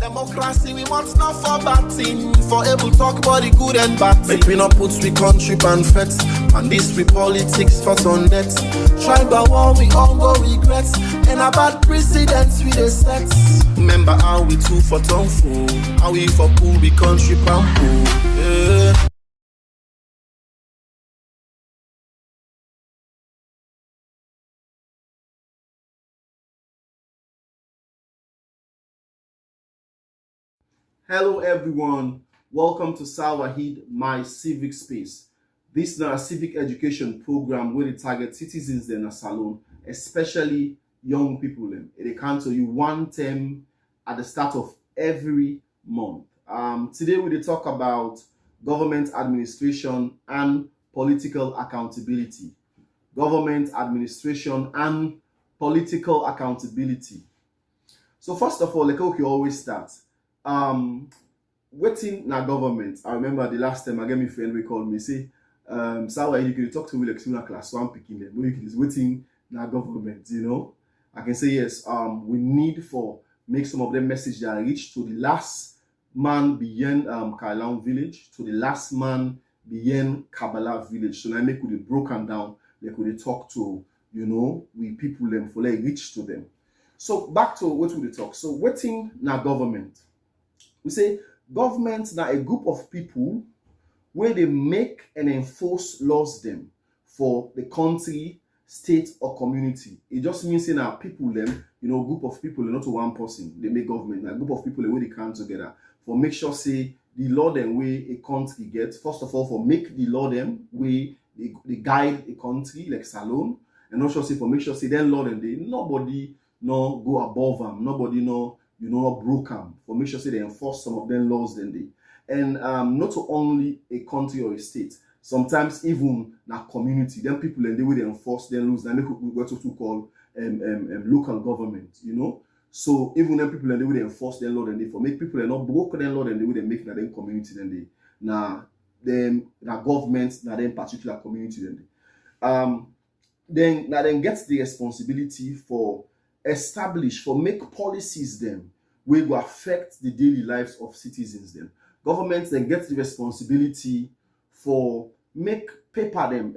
Democracy, we want not for bad thing. For able talk about the good and bad thing. Make we not put we country and fret. And this we politics for on debt. Tribal war, we all go regrets. And about precedents we the sets. Remember how we two for tongue fool. How we for cool, we country pampo. Yeah. Hello everyone, welcome to Wahid, my civic space. This is a civic education program where they target citizens in a salon, especially young people. They come to you one term at the start of every month. Today we will talk about government administration and political accountability. Government administration and political accountability. So first of all, like we always start. Waiting na government. I remember the last time I get my friend we called me say, Sawa, you can talk to me like student class one picking them. But is waiting na government, you know. I can say yes, we need for make some of them message that reach to the last man beyond Kailan village, to the last man beyond Kabbalah village. So now make we broken down, like we talk to, you know, we people them for like reach to them. So back to what we talk. So waiting na government. We say government now a group of people where they make and enforce laws them for the country, state or community. It just means in our people them, you know, group of people, not one person, they make government, a group of people where they come together for make sure say the law them way a country gets, first of all, for make the law them way they guide a country like Salon, and also say for make sure say then law them they nobody no go above them, nobody no you know, broke them for make sure say they enforce some of them laws then they. And not only a country or a state, sometimes even a community, then people and they will enforce their laws, then they could what to call local government, you know. So even then people and they will enforce their law then they for make people and not broke their law then they will make that then community then they now government now then particular community then they. Then gets the responsibility for establish for make policies them will go affect the daily lives of citizens them. Governments then get the responsibility for make paper them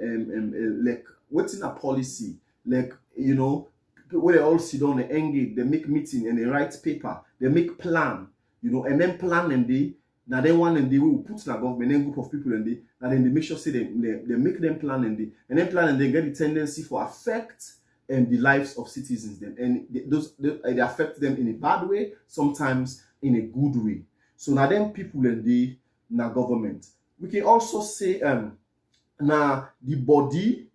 like what's in a policy, like you know, where they all sit down and engage, they make meeting and they write paper, they make plan, you know, and then plan and they now then one and they will put in a government then group of people and then they make sure say they make them plan and then plan and they get the tendency for affect the lives of citizens them, and they affect them in a bad way, sometimes in a good way. So now them people and they na government. We can also say now the body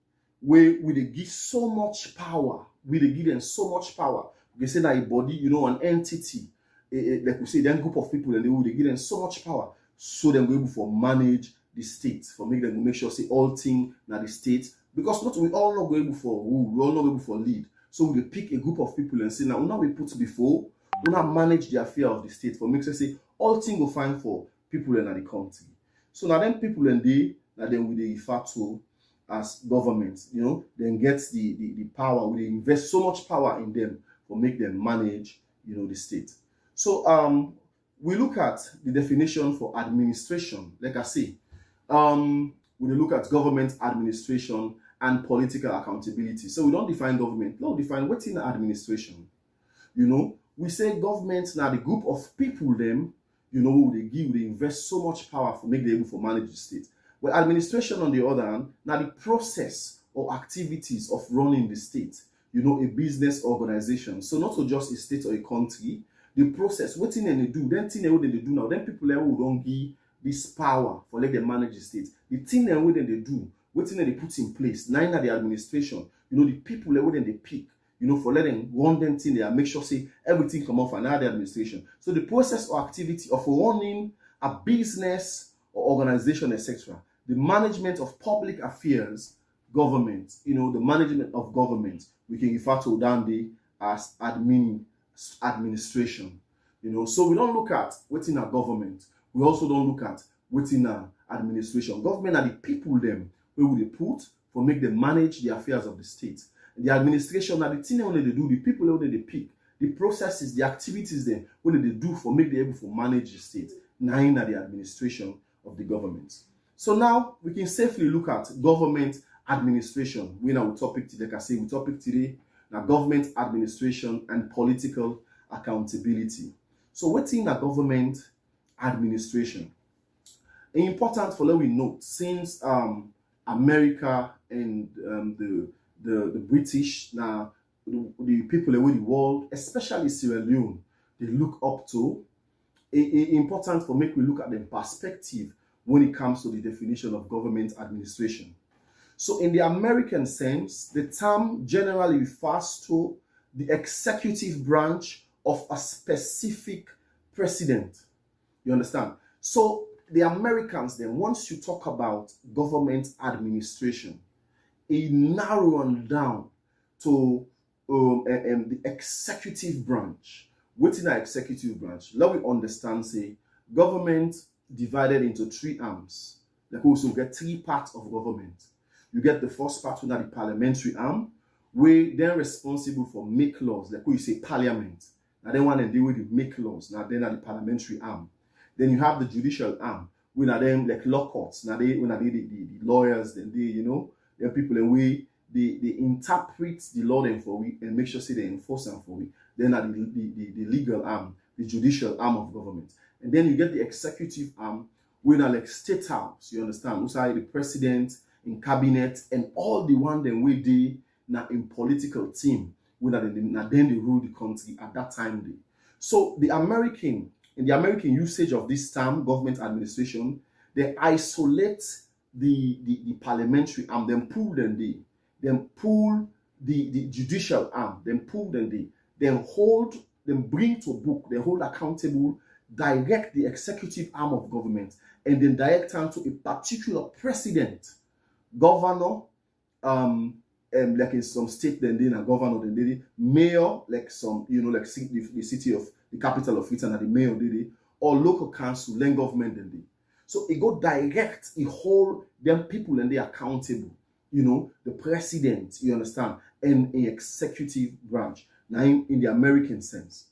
where they give so much power, we they give them so much power. We can say that a body, you know, an entity, like we say, then group of people and they give them so much power, so them go able for manage the state, for make them make sure say all thing na the state. Because not we all not able for rule, we all not able for lead. So we pick a group of people and say, now we put before, we not manage the affair of the state for makes us say all things will find for people in the country. So now then people and they now then we refer to as government, you know, then gets the power, we invest so much power in them for make them manage, you know, the state. So we look at the definition for administration, like I say, we look at government administration and political accountability. So we don't define government, no, define what's in administration. You know, we say government now the group of people them, you know, they invest so much power for make them able to manage the state. But administration on the other hand, now the process or activities of running the state, you know, a business organization. So not just a state or a country, the process, what thing they do, then thing they do now, then people who don't give this power for let them manage the state. The thing that they do, what thing they put in place, neither the administration, you know, the people that they pick, you know, for letting run them thing there, make sure say everything come off another administration. So the process or activity of running a business or organization, etc. The management of public affairs, government, you know, the management of government, we can refer to Dande as administration. You know, so we don't look at what's in our government. We also don't look at what's in our administration. Government are the people them where we put for make them manage the affairs of the state. The administration are the thing only they do, the people only they pick. the processes, the activities then, what they do for make them able to manage the state, nine at the administration of the government. So now we can safely look at government administration. We now topic today, like I say, we topic today now government administration and political accountability. So what's in a government administration? Important for let we note since America and the British now the people around the world, especially Sierra Leone, they look up to. Important for make we look at the perspective when it comes to the definition of government administration. So in the American sense, the term generally refers to the executive branch of a specific president. You understand? So the Americans then, once you talk about government administration, it narrows down to the executive branch. Within our executive branch, let me understand, say, government divided into three arms. Like we also get three parts of government. You get the first part, under the parliamentary arm, where they're responsible for make laws, like we say parliament. Now they want to deal with the make laws. Now they're the parliamentary arm. Then you have the judicial arm, when are them like law courts. Now they when are they the lawyers, then they they're people and we they interpret the law then for we and make sure say they enforce them for we. Then are the legal arm, the judicial arm of government. And then you get the executive arm, when are like state house, you understand? Who's the president, in cabinet, and all the one then we they now in political team, when then they rule the country at that time day. So in the American usage of this term, government administration, they isolate the parliamentary arm, then pull the judicial arm, then pull then hold, then bring to book, then hold accountable, direct the executive arm of government, and then direct them to a particular president, governor, like in some state, then a governor, then they mayor, like some, like the city of the capital of it, and the mayor, or local council, then government, then they. So it go direct, it hold them people and they accountable, the president, you understand, and an executive branch. Now in the American sense.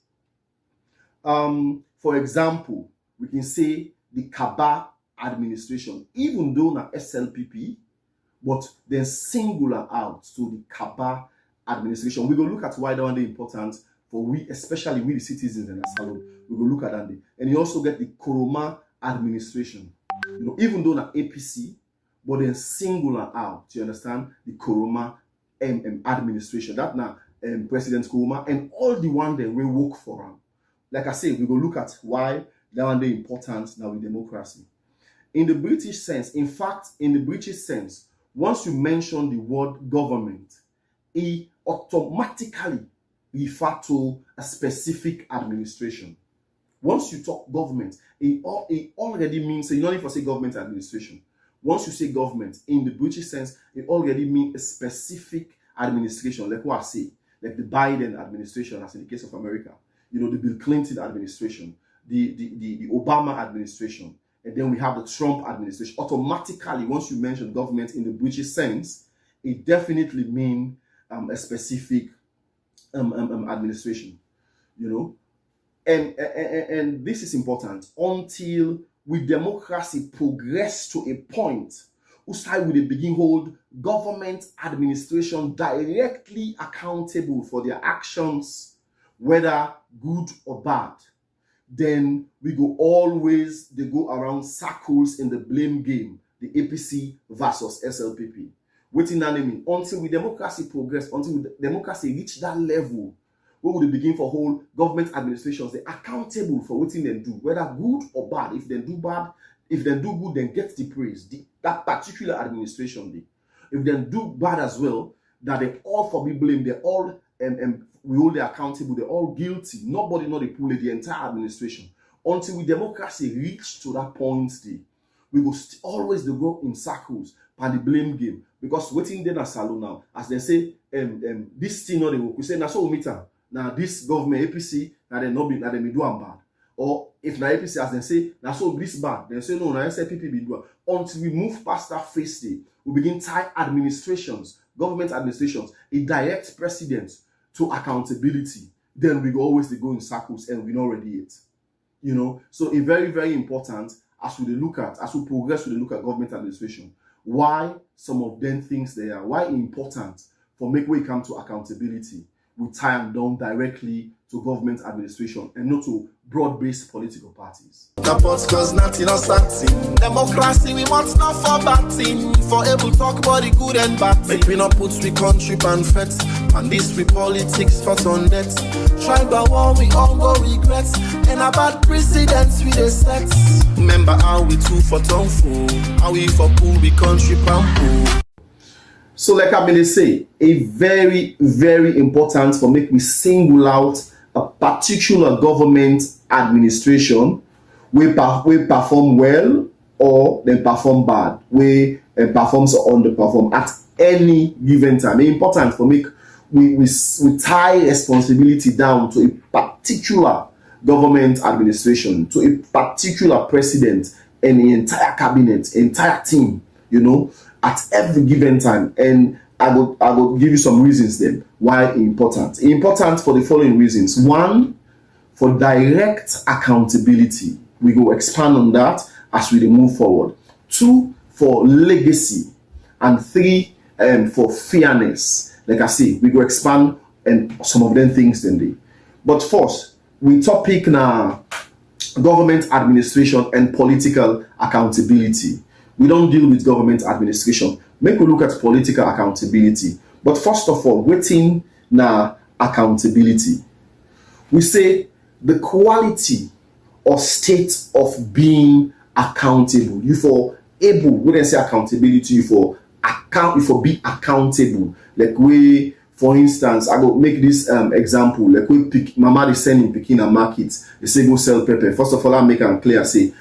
For example, we can say the Kaba administration, even though na SLPP, but then singular out to the Kaba administration. We go look at why that one is important for we, especially we the citizens in the salon. We go look at that. And you also get the Koroma administration. Even though na APC, but then singular out. You understand? The Koroma administration. That now President Koroma and all the one that we work for him. Like I said, we go look at why that one is important now in democracy. In the British sense, in fact, in the British sense, once you mention the word government, it automatically refers to a specific administration. Once you talk government, it already means, you don't need to say government administration. Once you say government, in the British sense, it already means a specific administration, like what I say, like the Biden administration, as in the case of America, the Bill Clinton administration, the Obama administration, and then we have the Trump administration. Automatically, once you mention government in the British sense, it definitely means a specific administration, And this is important until with democracy progress to a point where we begin hold government administration directly accountable for their actions, whether good or bad. Then we go always, they go around circles in the blame game, the APC versus SLPP. Waiting that mean until we democracy progress, until democracy reach that level, where would they begin for whole government administrations, they accountable for what they do, whether good or bad. If they do bad, if they do good, then get the praise. That particular administration did. If they do bad as well, that they all for be blamed, they all we hold them accountable, they're all guilty. Nobody know the pull the entire administration. Until we democracy reach to that point, we go always they go in circles by the blame game. Because waiting then a salon now, as they say, this thing not they work. We say, now so we meet them. Now this government APC, now they not be, now they be doing bad. Or if na APC as they say, now so this bad, they say no, now SLPP be doing. Until we move past that phase, we begin tie administrations, government administrations, a direct precedent to accountability. then we go always they go in circles and we not ready yet. So it's very, very important as we progress with the look at government administration. Why some of them things they are, why important for make we come to accountability, we tie them down directly to government administration and not to broad-based political parties. Cause nothing or something. Democracy, we want not for bad thing. For able talk about the good and bad. Make we not put we country and threats. And this we politics for on debt. Tribal war, we all go regrets. And about precedents we the sets. Remember how we two for town fool. How we for pool, we country and pool. So like I mean, they say, a very, very important for make we single out a particular government administration we perform well or they perform bad, we performs or underperform at any given time. It's important for make we tie responsibility down to a particular government administration, to a particular president and the entire cabinet, entire team, at every given time. And I will give you some reasons then why it's important. It's important for the following reasons. One, for direct accountability. We go expand on that as we move forward. Two, for legacy. And three, for fairness. Like I say, we go expand and some of them things then they. But first, we topic now government administration and political accountability. We don't deal with government administration. Make we look at political accountability. But first of all, waiting na accountability. We say the quality or state of being accountable. You for able, we don't say accountability, you for be accountable. Like we, for instance, I go make this example. Like we pick mama is sending picking a market, they say go sell pepper. First of all, I make it clear, say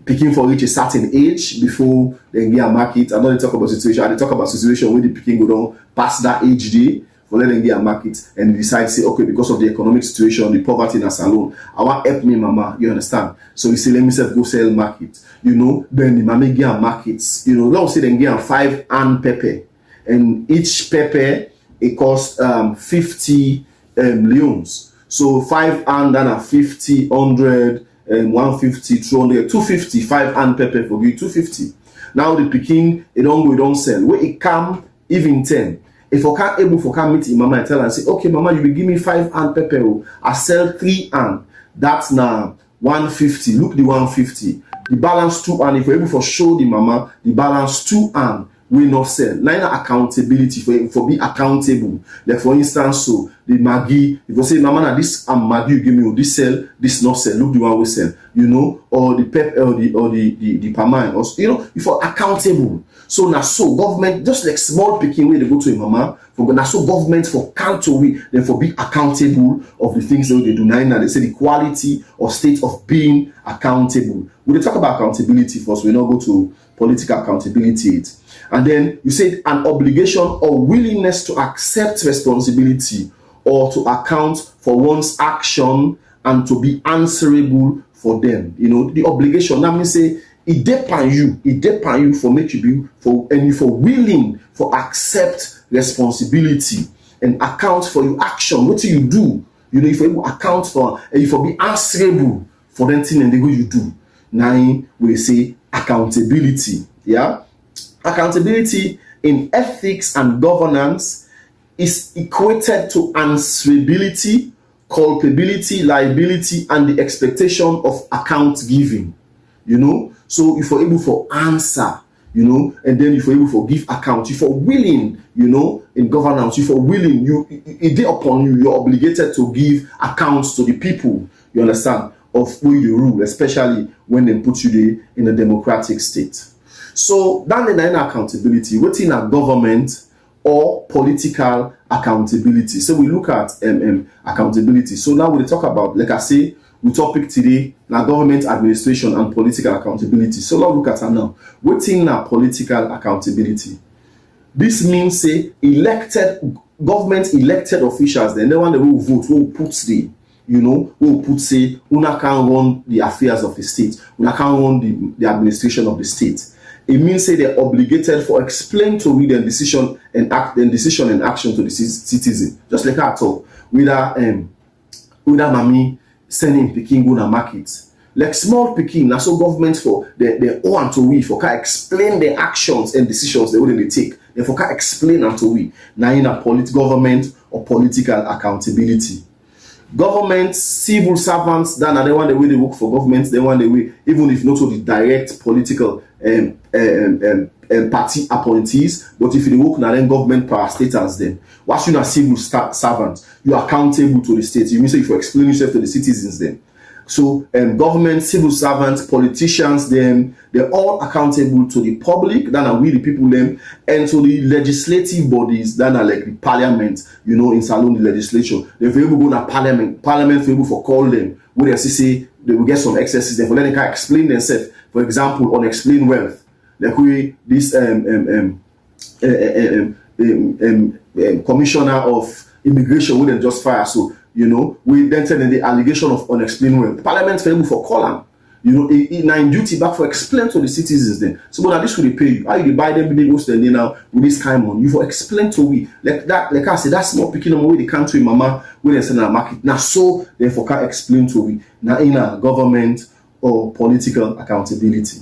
picking for reach a certain age before they get a market. I don't talk about situation. I talk about situation where the picking go down past that age day for let them get a market and decide say okay, because of the economic situation, the poverty in a salon, I want help me mama. You understand? So you say let me go sell market. Then the mama get a markets. Let's say they get a 5 and pepper, and each pepper it costs 50 leons. So 5 and then a 50, 100. 150, 200, 250, 5 and pepper for you 250. Now the picking it don't sell. Where it come even 10. If I can't able for come meet mama and tell her and say, okay, mama, you will give me 5 and pepper. I sell 3 and that's now 150. Look the 150. The balance 2 and if you're able for show the mama the balance 2 and will not sell. Now accountability for be accountable. Like for instance, so the Maggi, if you say, mama, now this Maggi you give me, this sell, this not sell. Look the one we sell, or the pep or the palmine, or if you're accountable. So now so government just like small picking way they go to a mama for now so government for count away then for be accountable of the things that they do. Now they say the quality or state of being accountable. We talk about accountability first. We not go to political accountability. And then you said an obligation or willingness to accept responsibility or to account for one's action and to be answerable for them. The obligation. That means say it depends you for make you be for and you for willing for accept responsibility and account for your action. What do you do? If you account for and you for be answerable for them thing and the way you do. Now we say accountability. Yeah. Accountability in ethics and governance is equated to answerability, culpability, liability, and the expectation of account giving. So if you're able for answer, and then if you're able for give account, if you're willing, in governance, if you're willing, it is upon you, you're obligated to give accounts to the people, you understand, of who you rule, especially when they put you there in a democratic state. So that is accountability, within a government or political accountability. So we look at accountability. So now we talk about, like I say, we topic today now government administration and political accountability. So let's look at it now. Within a political accountability, this means say government elected officials, then the one that will vote, who puts the who put say una can run the affairs of the state, una can run the administration of the state. It means say they're obligated for explain to read and decision and action to the citizen. Just like I talk. whether mommy sending pikin go na market. Like small pikin, na so government for the own to we for can explain the actions and decisions they wouldn't take. They for can explain and to we. Now in a government or political accountability. Government, civil servants, then they want the way they work for government, they want the way, even if not to the direct political party appointees, but if you work now then government parastatals then. Once you are civil servant, you are accountable to the state. You mean say if you explain yourself to the citizens then. So government, civil servants, politicians, then they're all accountable to the public, then are we the people them, and to the legislative bodies, then are like the parliament, you know, in Salon the legislature. They're able to go to parliament for able for call them, where they say they will get some excesses, then for then they can explain themselves. For example, unexplained wealth, like we this commissioner of immigration wouldn't just fire so. You know, we then send in the allegation of unexplained wealth. Parliament for able for column. You know, in duty back for explain to the citizens then. So but this will they pay you. How you buy them they go spend now with this kind of money. You for explain to we like that, like I said, that's small picking on where they come to mama where they send a market. Now so therefore can explain to we now in a government or political accountability.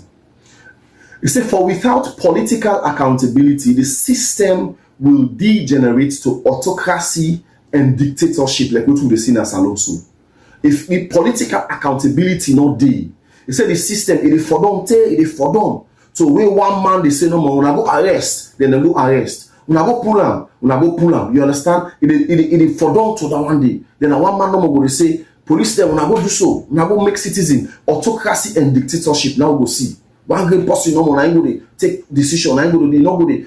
You say for without political accountability, the system will degenerate to autocracy and dictatorship like what we see as also. If the political accountability not there, they say the system it is for them, it is for them. So when one man they say no more, when I go arrest, then they go arrest. When I go pull them, you understand? It is for them to that one day. Then one man no more go say police them when I go do so, when I go make citizen autocracy and dictatorship. Now go see. One great person no more, I go to take decision, I go to not go to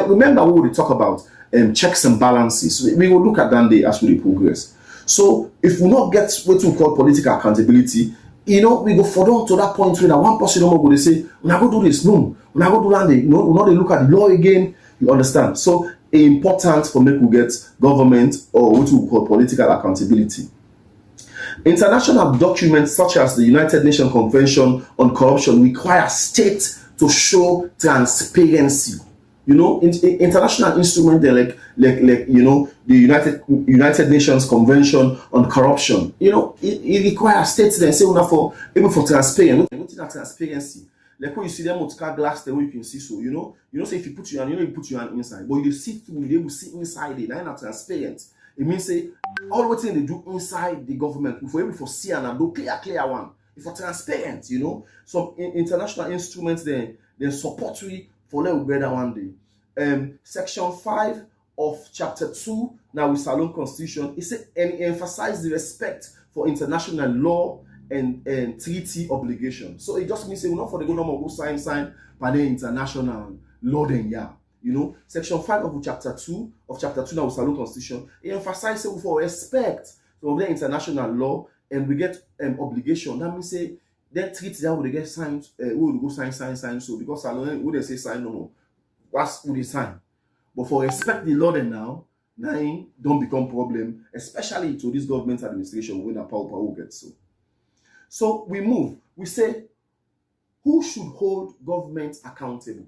remember what we talk about. Checks and balances. We will look at that day as we progress. So if we not get what we call political accountability, you know, we go further to that point where one person no more go to say, when I go do this, no, when I go do that, no, we not they look at the law again. You understand? So important for me to get government or what we call political accountability. International documents such as the United Nations Convention on Corruption require states to show transparency. You know, international instrument they're like you know the United Nations Convention on Corruption. You know, it requires states then say for able for transparency. What is that transparency? Like when you see them with car glass, the way you can see so. You know, say if you put your hand, you put your hand inside, but you see through, you able to see inside it. That's not transparent. It means say all what thing they do inside the government, if we're able to see and do clear one, if for transparent, you know. Some international instruments then support we for let better one day. Section 5 of chapter 2 now with Salon Constitution, it said and emphasize the respect for international law and treaty obligation. So it just means say we're not for the go normal go sign by the international law then yeah. You know, section 5 of chapter 2 now with Salon Constitution, it emphasizes for respect for the international law and we get obligation. That means say that treaty that would get signed, we will go sign. So because Salon would say sign no more. What's would they sign? But for respect the law then now don't become problem, especially to this government administration when a power gets so. So we move. We say who should hold government accountable?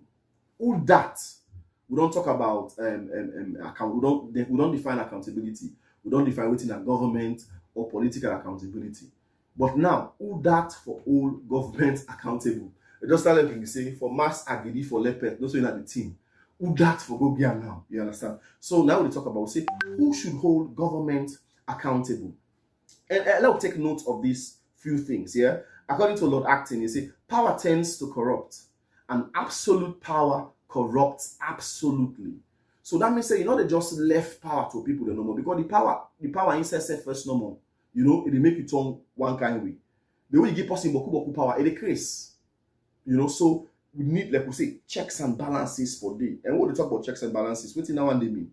Who that? We don't talk about account. We don't define accountability. We don't define within a government or political accountability. But now, who that for all government accountable? It just start like you say for mass agidi for lepet, not so in the team. Who that for go gear now? You understand? So now we talk about say who should hold government accountable. And let's take note of these few things. Yeah, according to Lord Acton, he say power tends to corrupt, and absolute power corrupts absolutely. So that means say you know they just left power to people they no more because the power inside self first no more. You know it make you turn one kind of way. The way you give person boku power, it decrease. You know, so we need, like we say, checks and balances for day. And when we talk about checks and balances, what now and they mean?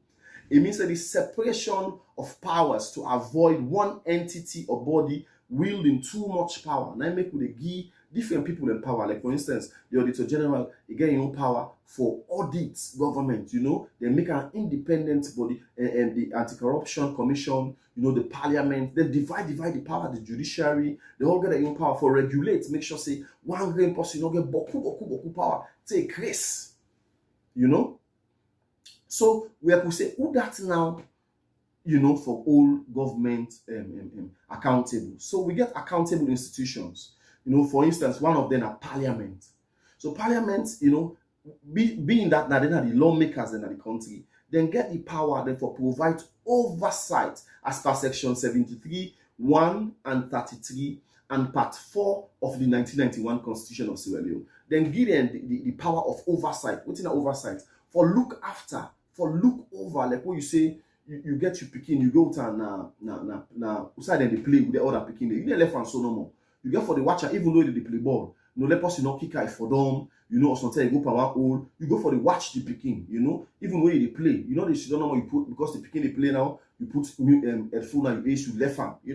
It means that the separation of powers to avoid one entity or body wielding too much power. Now make with give different people in power. Like for instance, the Auditor General, you get your own power for audit government, you know, they make an independent body and the Anti-Corruption Commission, you know, the parliament, they divide the power, the judiciary, they all get their own power for regulate, make sure say one grain person not get boku power, take risk, you know. So we have to say, who that now, for all government accountable. So we get accountable institutions. For instance, one of them are parliament. So parliament, being that now they are the lawmakers in the country, then get the power then for provide oversight as per section 73, 1 and 33 and part 4 of the 1991 Constitution of Sierra Leone. Then give them the power of oversight. What's in that oversight? For look after, for look over, like what you say, you get your picking, you go to na outside and they play with the other picking. You left and so no more. You get for the watcher, even though they play ball. No let us kick out for them, or sometimes you go power hole, you go for the watch the picking, even when they play, they should know you put because the picking they play now, you put headphone and you ace with left hand, you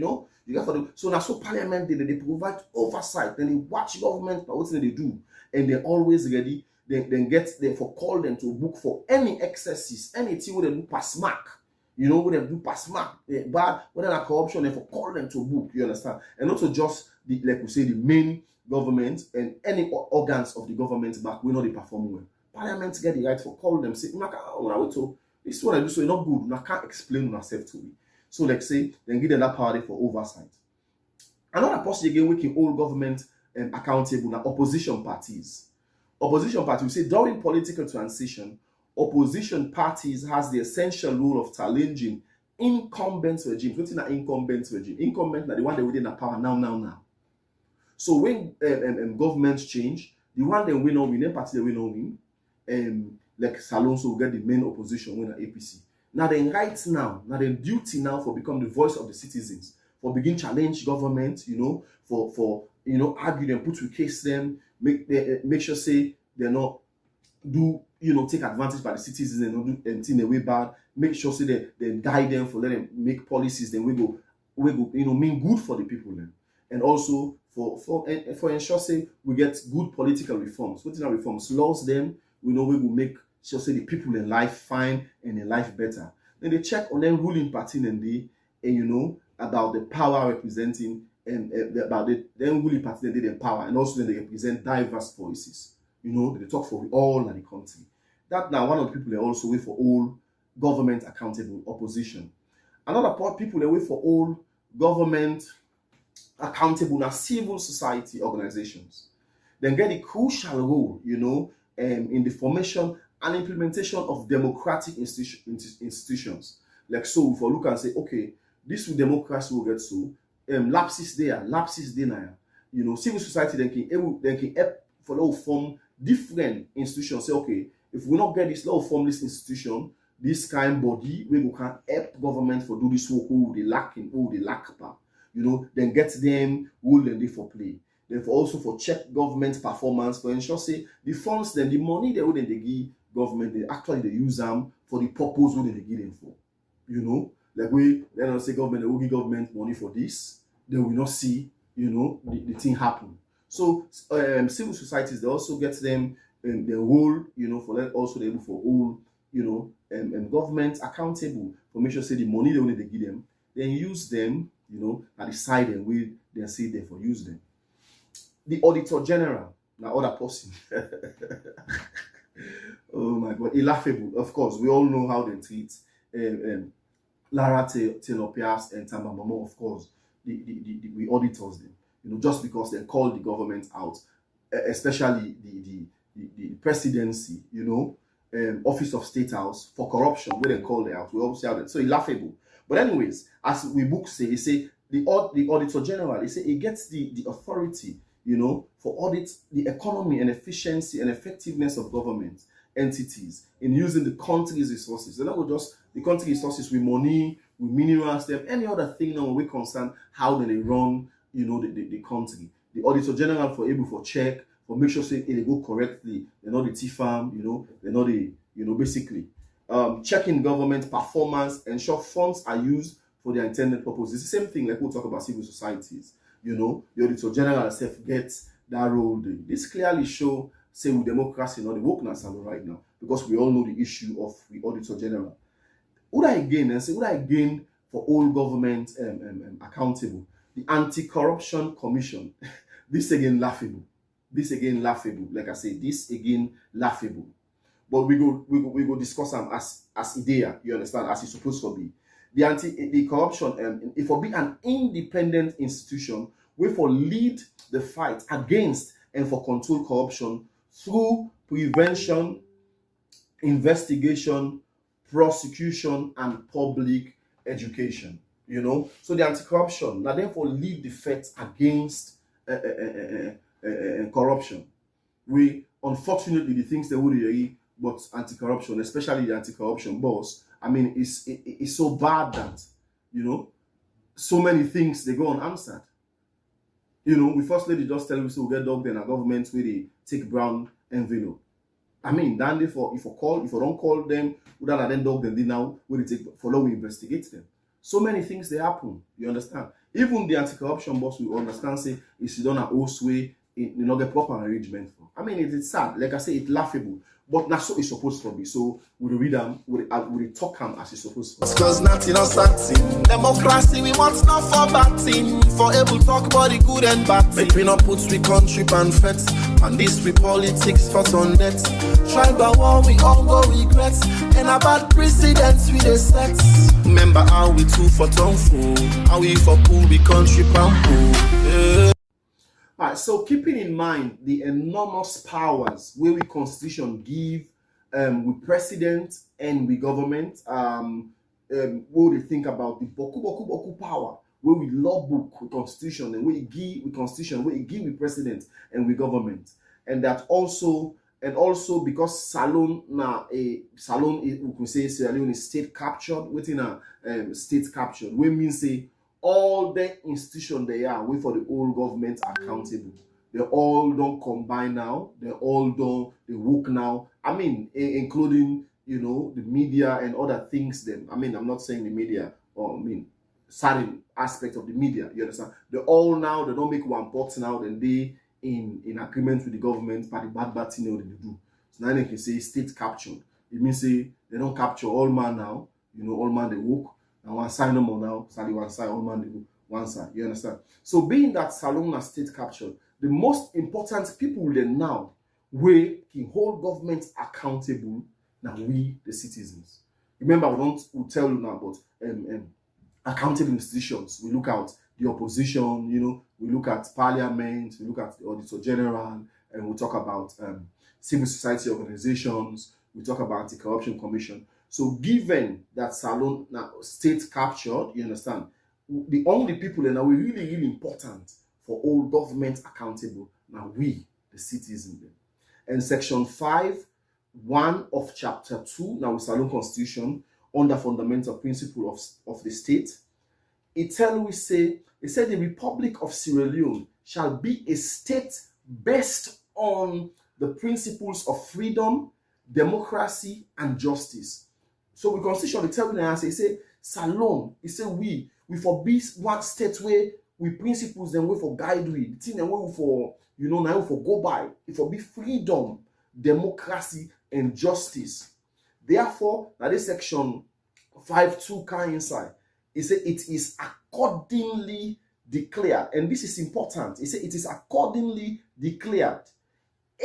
get for the so now so parliament they provide oversight, then they watch government but what they do, and they're always ready, then get them for call them to book for any excesses, anything where they do pass mark. When they do pass mark, bad, whether a corruption, then for call them to book, you understand? And also just the like we say the main government and any organs of the government back, we know they perform well. Parliament get the right for call them, say, this is what I do, so it's not good. I can't explain myself to me. So like say, then give them that power for oversight. Another person again making all government accountable now opposition parties. Opposition parties, we say during political transition, opposition parties has the essential role of challenging incumbent regimes. What's in an incumbent regime? Incumbent are the one that within the power now. So when governments change, the one that win on win, party that win on win, like Salonso will get the main opposition win at APC. Now then right now duty now for become the voice of the citizens, for begin challenge government, for argue them, put to case them, make sure say they're not do take advantage by the citizens and not do anything the way bad. Make sure say they guide them for let them make policies. Then we go mean good for the people then, and also for ensure say we get good political reforms. What is reforms? Laws them we will make sure say the people in life fine and in life better. Then they check on them ruling party and about the power representing and about the then ruling party and the power, and also then they represent diverse voices. They talk for all in the country. That now one of the people they also wait for all government accountable opposition. Another part people they wait for all government accountable now civil society organizations. Then get a crucial role, in the formation and implementation of democratic institutions. Like so, if we look and say, okay, this democracy will get so lapses there now. Civil society then can help for law form different institutions. Say, okay, if we not get this law form this institution, this kind body, we can help government for do this work who they lack power. Then get them rule and they for play. Then for also for check government performance, for ensure say the funds then the money they would they give government, they actually use them for the purpose what they give them for. Like we let us say government, they will give government money for this, they will not see, the thing happen. So civil societies they also get them the role, for that also they able for all, government accountable for make sure say the money they only they give them, then use them, at the side and we then say they for use them. The Auditor General, now other person. Oh my God, laughable. Of course, we all know how they treat Lara Telopias and Tamba Mamo, of course, we auditors them. Just because they call the government out, especially the presidency, office of State House for corruption, where they call it out. We obviously have it. So it's laughable. But anyways, as we books say, they say the Auditor General, they say it gets the authority, for audit the economy and efficiency and effectiveness of government entities in using the country's resources. They're not just the country resources with money, with minerals, them, any other thing now we concern how do they run, the country. The Auditor General for able for check, for make sure say they go correctly, they're not the T-farm, they're not the, basically. Checking government performance, ensure funds are used for their intended purpose. It's the same thing like we'll talk about civil societies. The Auditor General itself gets that role. This clearly show, say, with democracy, not the wokeness right now, because we all know the issue of the Auditor General. Would I again for all government accountable? The Anti-Corruption Commission. This again laughable. Like I say, this again laughable. But we go discuss them as idea, you understand, as it's supposed to be. the corruption it for be an independent institution wey for lead the fight against and for control corruption through prevention, investigation, prosecution, and public education. You know, so the anti-corruption now therefore lead the fight against corruption. We unfortunately the things they would hear, but anti-corruption, especially the anti-corruption boss, I mean, it's so bad that, you know, so many things they go unanswered. You know, we first lady just tell we so we get dog then a government where they take brown envelope. I mean, then if you don't call them, without then dog then they now where they take follow we investigate them. So many things they happen. You understand? Even the anti-corruption boss will understand say if you don't have host way, you know, get proper arrangement for. I mean, it's sad. Like I say, it's laughable. But that's what it's supposed to be. So we read them, we talk them as it's supposed to be. Cause nothing or something. Democracy, we want not for bad thing. For able talk about the good and bad thing. Make we not put we country and feds. And this we politics for on debt. Tribal war, we all go regrets. And about precedents we the sets. Remember how we two for tongue fool. How we for pool, we country and pool. Yeah. Alright, so keeping in mind the enormous powers where we constitution give with president and with government, what we think about the boku power where we law book with constitution and we give with constitution, where we give with president and with government, and that also because Salon we can say Sierra Leone is state captured within a state captured, we mean say all the institutions they are wait for the old government accountable. They all don't combine now. They all don't they work now. I mean, including, you know, the media and other things. Then I mean, I'm not saying the media, or I mean certain aspect of the media. You understand? They all now they don't make one pot now. Then they in agreement with the government, but the bad thing they do. So now they can say state captured. It means say they don't capture all man now. You know, all man they work. And one side no more now, Sally one side, all man they go one side. You understand? So being that Salon has state captured, the most important people then now we can hold government accountable now we the citizens. Remember, we'll tell you now about accountable institutions. We look at the opposition, you know, we look at parliament, we look at the Auditor General, and we talk about civil society organizations, we talk about anti-corruption commission. So given that Salon now state captured, you understand, the only people that are really, really important for all government accountable, now we, the citizens. And section 5(1) of chapter 2, now with Salon Constitution, under fundamental principle of the state, it said the Republic of Sierra Leone shall be a state based on the principles of freedom, democracy, and justice. So we constitution the tell you and say Salon, it say we for be one state where we principles then we for guide we, the thing then we for, you know, now we for go by, it for be freedom, democracy, and justice. Therefore, now this section 5(2) can inside, it say it is accordingly declared, and this is important. It say it is accordingly declared.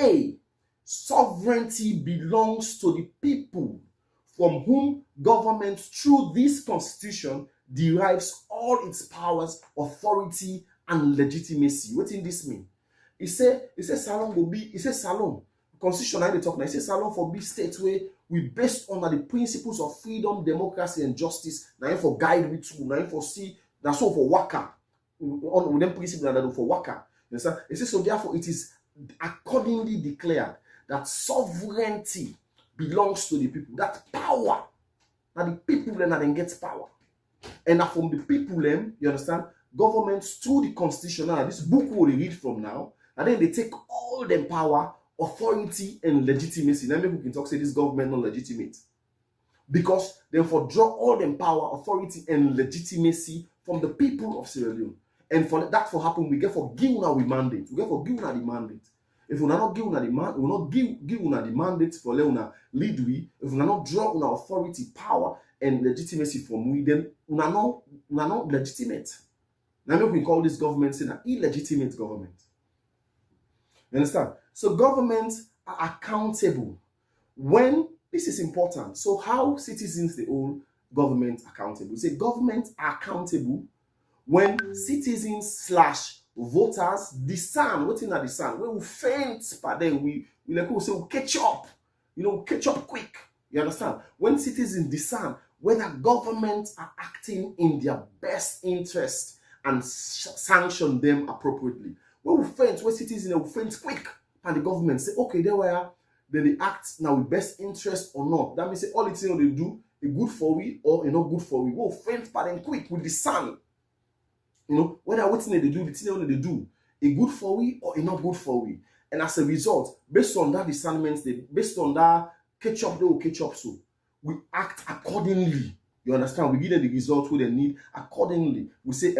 A, sovereignty belongs to the people, from whom government through this constitution derives all its powers, authority, and legitimacy. What in this mean? It say Salon will be, it say Salon, constitution I dey talk now, it say Salon for be state where we based on the principles of freedom, democracy, and justice. Now for guide we too, now for see, that's all for waka. On with them principles that for waka. You understand? It says so therefore it is accordingly declared that sovereignty belongs to the people. That power, now the people then get power, and now from the people them, you understand, governments through the constitution. Now this book we read from now, and then they take all them power, authority, and legitimacy. Now maybe we can talk say this government not legitimate, because they for draw all them power, authority, and legitimacy from the people of Sierra Leone. And for that for happen, we get for give una we mandate. We get for give una the mandate. If we not give una the mandate, we not give una the mandate for let una lead we. If we not draw una authority, power, and legitimacy from we, then una not legitimate. Now we can call this government saying an illegitimate government. You understand? So governments are accountable when this is important. So how citizens they all government accountable. We say government are accountable when citizens slash voters discern wetin na discern wey we faint but then we like we say we catch up, catch up quick. You understand? When citizens discern whether governments are acting in their best interest and sanction them appropriately. When we faint, when citizens will faint quick, and the government say, okay, there we are, then they act now with best interest or not. That means say all it's they do is good for we or not good for we. We'll faint but then quick with discern. Whether what thing they do, the thing they do, a good for we or a not good for we. And as a result, based on that discernment, based on that catch up, they will catch up so. We act accordingly. You understand? We give them the results we they need accordingly. We say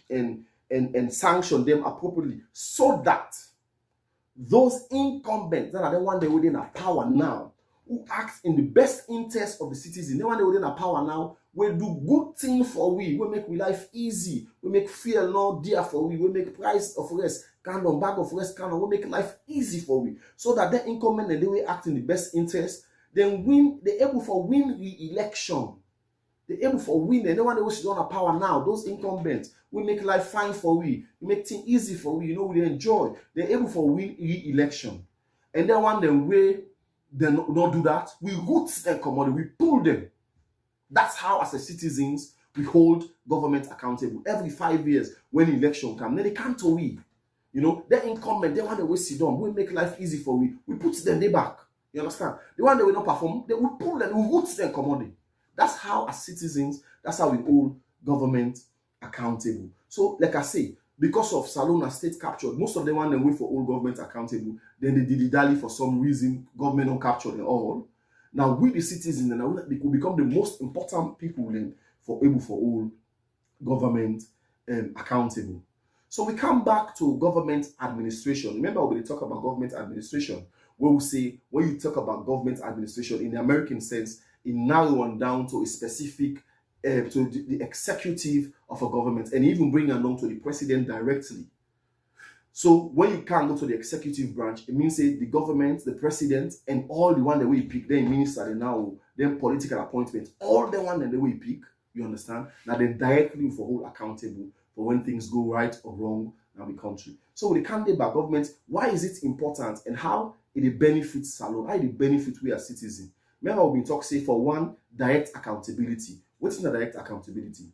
and sanction them appropriately so that those incumbents that are the one they within a power now, who act in the best interest of the citizen, the one they within a power now, will do good thing for we make we life easy, we make fear not dear for we make price of rest, bag of rest, we make life easy for we. So that the incumbent and they will act in the best interest, then they're able for win re-election. They're able for win, and no one that was on a power now, those incumbents will make life fine for we make things easy for we, we enjoy. They're able for win re-election. And then one them way they not do that, we root them commodity, we pull them. That's how as a citizens we hold government accountable. Every 5 years when election come, then they can't to we. They're incumbent, they want to sit down, we make life easy for we put them they back. You understand? The one that will not perform, they will pull them, we root them commodity. That's how as citizens, that's how we hold government accountable. So, like I say, because of Salona state captured, most of them want to wait for all government accountable. Then they dilly-dally for some reason, government not captured them all. Now, we the citizens, they could become the most important people then for all government accountable. So we come back to government administration. Remember, when we talk about government administration, where we say, when you talk about government administration in the American sense, it narrows down to a specific, to the executive of a government, and even bring along to the president directly. So when you can't go to the executive branch, it means say the government, the president, and all the one that we pick, then minister, then political appointments, all the one that we pick, you understand? Now they directly for hold accountable for when things go right or wrong in the country. So with the candidate by government, why is it important and how it benefits Salon, how it benefits we as citizens? Remember we've been talking, say, for one, direct accountability. What's the direct accountability?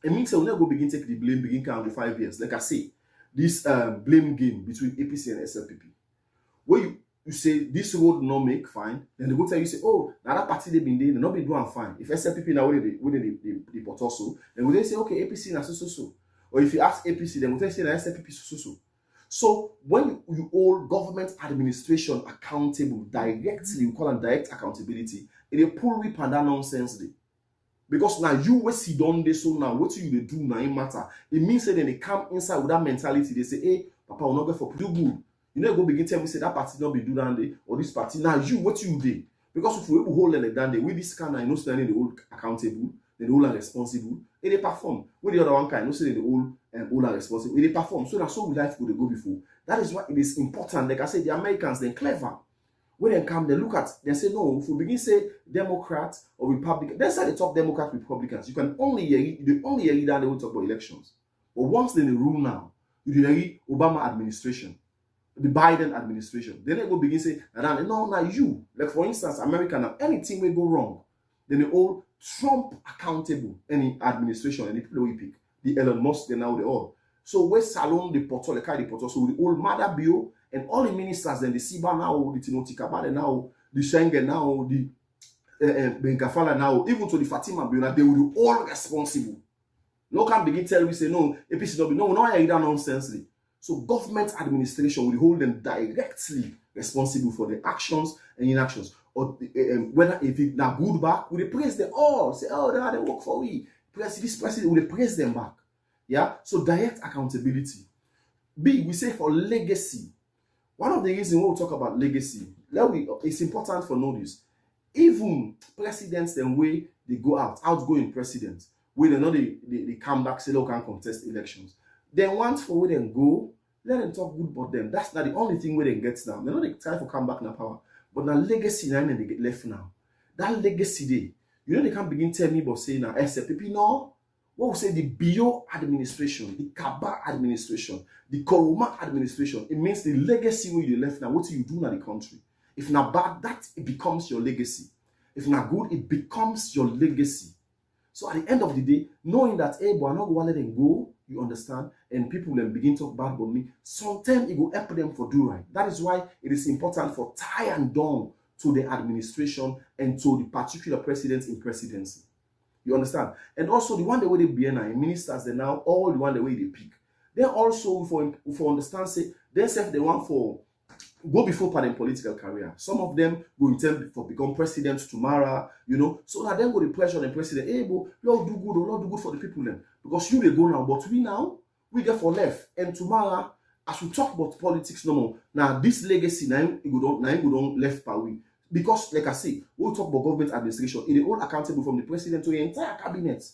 It means we'll never go begin take the blame, begin count for 5 years. Like I say, this blame game between APC and SLPP. Where you say this road not make fine, then they go tell you, say, oh, now that party they've been there, they not be doing fine. If SLPP now wouldn't they put also, then they say, okay, APC na so. Or if you ask APC, then they say na SLPP so. So when you hold government administration accountable directly, you call it direct accountability, it will pull rip and that nonsense day. Because now you will see done this, so now what you do now it matter. It means that then they come inside with that mentality. They say, hey, Papa will not go for do good. You know, go begin tell me say that party not be do that day or this party. Now you what you do. Because if we hold them like that day, with this kind of standing the hold accountable, then the hold are responsible, and they perform. With the other one kind, say the hold are responsible, and they perform. So that's so life could go before. That is why it is important. Like I said, the Americans, they're clever. When they come, they look at, they say, no, if we begin say Democrats or Republicans, they say the top Democrats, Republicans, you can only hear that they will talk about elections. But once they rule now, you hear Obama administration, the Biden administration, then they go begin say, no, now you, like for instance, America now, anything will go wrong, then they all Trump accountable, any administration, any people we pick, the Elon Musk, they all. So where Salon, the Porto, the Kai, the Porto, so the old Mother Bio, and all the ministers, then the SIBA now, the Tinotikabade now, the Schengen now, the Benkafala now, even to the Fatima Biona, they will be all responsible. No can begin tell me, say, no, APC don't be, no, I hear that nonsense. So government administration will hold them directly responsible for the actions and inactions. Or whether if it now good back, we praise them all. Say, oh, they work for we. This president, we praise them back. Yeah? So direct accountability. B, we say for legacy. One of the reasons we talk about legacy, it's important for notice. Even presidents, the way they go out, outgoing presidents, where they know they come back, say they can contest elections. Then once for where they go, let them talk good about them. That's not the only thing where they get now. They're not the time for come back now power. But now legacy now they get left now. That legacy day, You know, they can't begin tell me but say now SLPP, no. What we say the Bio administration, the Kaba administration, the Koroma administration, it means the legacy where you left now, what you do in the country. If not bad, that it becomes your legacy. If not good, it becomes your legacy. So at the end of the day, knowing that, hey, but I'm not going to let them go, you understand, and people then begin to talk bad about me, sometimes it will help them for do right. That is why it is important for tie and down to the administration and to the particular president in presidency. You understand? And also the one the way they be now, ministers, they now all the one the way they pick. Then also for understand, say, they self they want for go before part in political career. Some of them will intend for become president tomorrow, you know, so that then go the pressure on the president, hey, but Lord do good, Lord do good for the people then. Because you they go now, but we now, we get for left. And tomorrow, as we talk about politics no more, now this legacy, now you don't left per we. Because, like I say, we'll talk about government administration, it is all accountable from the president to the entire cabinet.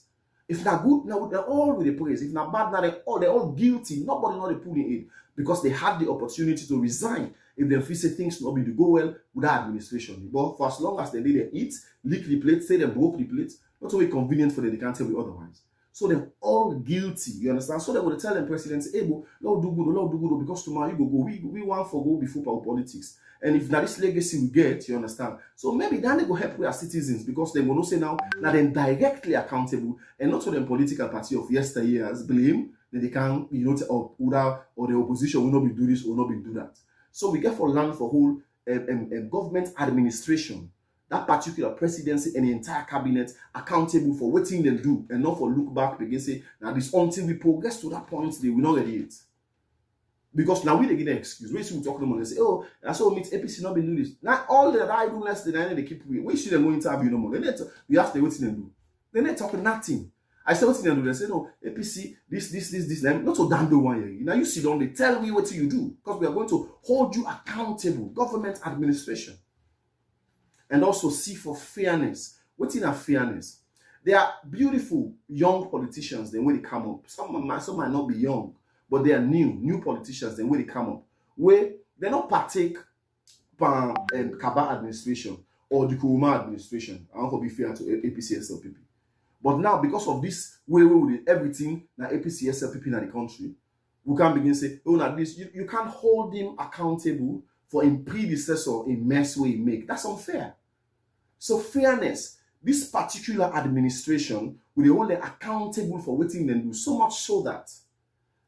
If not good, now they're all with the praise. If not bad, now they're all guilty. Nobody know they pulling in because they had the opportunity to resign if they feel say things not be to go well with that administration. But for as long as they eat, lick the plate, say they broke the plate, not so convenient for them, they can't tell you otherwise. So they're all guilty, you understand? So they will tell the president, hey, Lord do good, because tomorrow you go, we want for go before our politics. And if that this legacy we get, you understand? So maybe then they go help with our citizens because they will not say now that they're directly accountable and not to the political party of yesteryears blame that they can, you know, or the opposition will not be do this or not be do that. So we get for land for whole government administration, that particular presidency and the entire cabinet accountable for what thing they do and not for look back again say now this until we progress to that point they will not ready it. Because now we they get an excuse. We should talk to them and say, oh, that's all means APC not been doing this. Now all that I do less than I they keep we should them go interview no more. We have to wait till them do. They're not talking nothing. I say what they do. They say no APC this. Not so damn do one year. Now you sit down. They tell me what you do because we are going to hold you accountable. Government administration, and also see for fairness. What's in a fairness? They are beautiful young politicians. Then when they come up, some might not be young. But they are new politicians, then when they come up, where they not partake from Kaba administration or the Kuruma administration. I want to be fair to APC SLPP. But now, because of this way with everything now APC SLPP in the country, we can begin to say, oh, now this you can't hold him accountable for his predecessor in mess way he make. That's unfair. So fairness, this particular administration will be only accountable for what they do, so much so that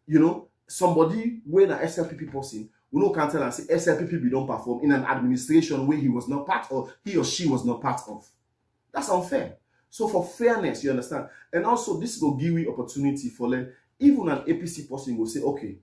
you know, somebody when an SLPP person, we no can tell and say SLPP be don't perform in an administration where he was not part of, he or she was not part of. That's unfair. So for fairness, you understand, and also this will give you opportunity for them. Even an APC person will say, okay,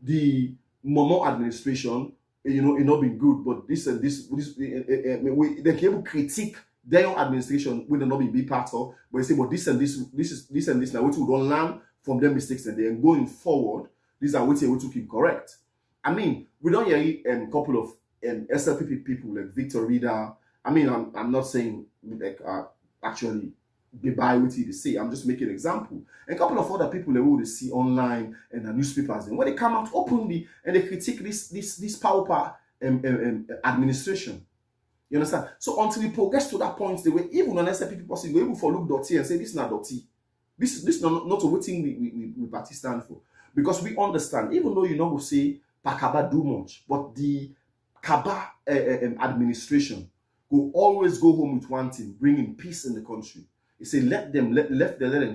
the Momo administration, you know, it not been good, but this and this, they can able critique their own administration will not be part of, but they say, but this and this now, which we don't learn from their mistakes and then going forward, these are what we to keep correct. I mean, we don't hear a couple of SLPP people like Victor Reader. I mean, I'm not saying like actually be by what they say. I'm just making an example. And a couple of other people that we will see online and the newspapers, and when they come out openly and they critique this power administration. You understand? So until we progress to that point, the way even an SLPP person go able for look dirty and say this is not dirty. This is not a thing we party stand for. Because we understand, even though you know we say Pakaba do much, but the Kaba administration will always go home with one thing, bringing peace in the country. They say let them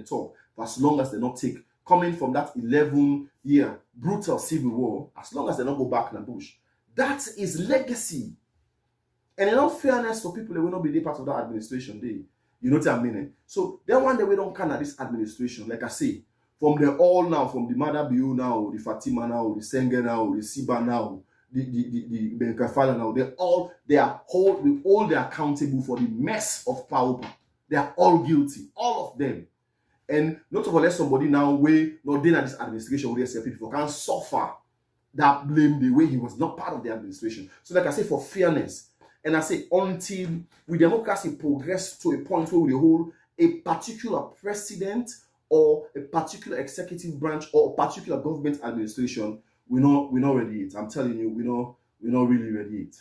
talk for as long as they not take coming from that 11-year brutal civil war, as long as they not go back in the bush. That is legacy. And in all fairness for people that will not be part of that administration, you know what I mean? So then one day we don't count at this administration, like I say, from the all now, from the Mother Biu now, the Fatima now, the Senga now, the Siba now, the Benkafala now, they are accountable for the mess of power. They are all guilty, all of them. And not to let somebody now way not then at this administration where they people can suffer that blame the way he was not part of the administration. So like I say, for fairness. And I say, until we democracy progress to a point where we hold a particular president or a particular executive branch or a particular government administration, we're not ready yet. I'm telling you, we're not really ready yet.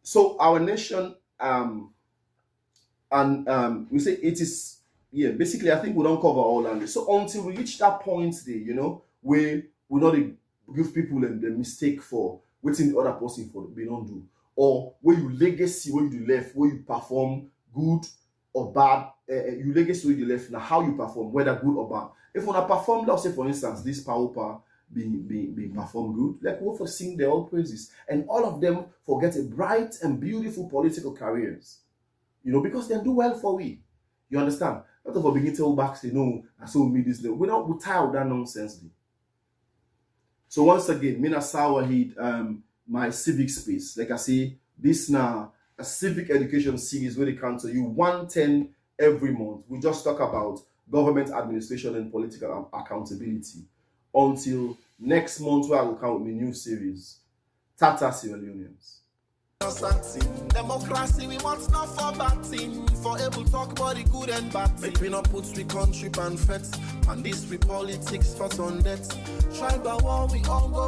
So our nation And we say it is, yeah, basically I think we don't cover all of this. So until we reach that point there, where we not dey give people the mistake for waiting the other person for they don't do, or where you legacy where you left, where you perform good or bad, you legacy where you left, now how you perform, whether good or bad. If when I perform, let's say for instance, this power being performed good, like we for sing their all praises, and all of them forget a bright and beautiful political careers, because they do well for we. You understand? Not of a begin to back say no, I saw me this. We tired of that nonsense. So once again, Mina Wahid, my civic space. Like I say, this now a civic education series where they come to you 110 every month. We just talk about government administration and political accountability. Until next month, where I will come with my new series, Tata Sierra Leoneans. Democracy, we want not for bad thing. For able talk about the good and bad thing. Make we not put we country and fret. And this we politics for on debt. Tribal war, we all go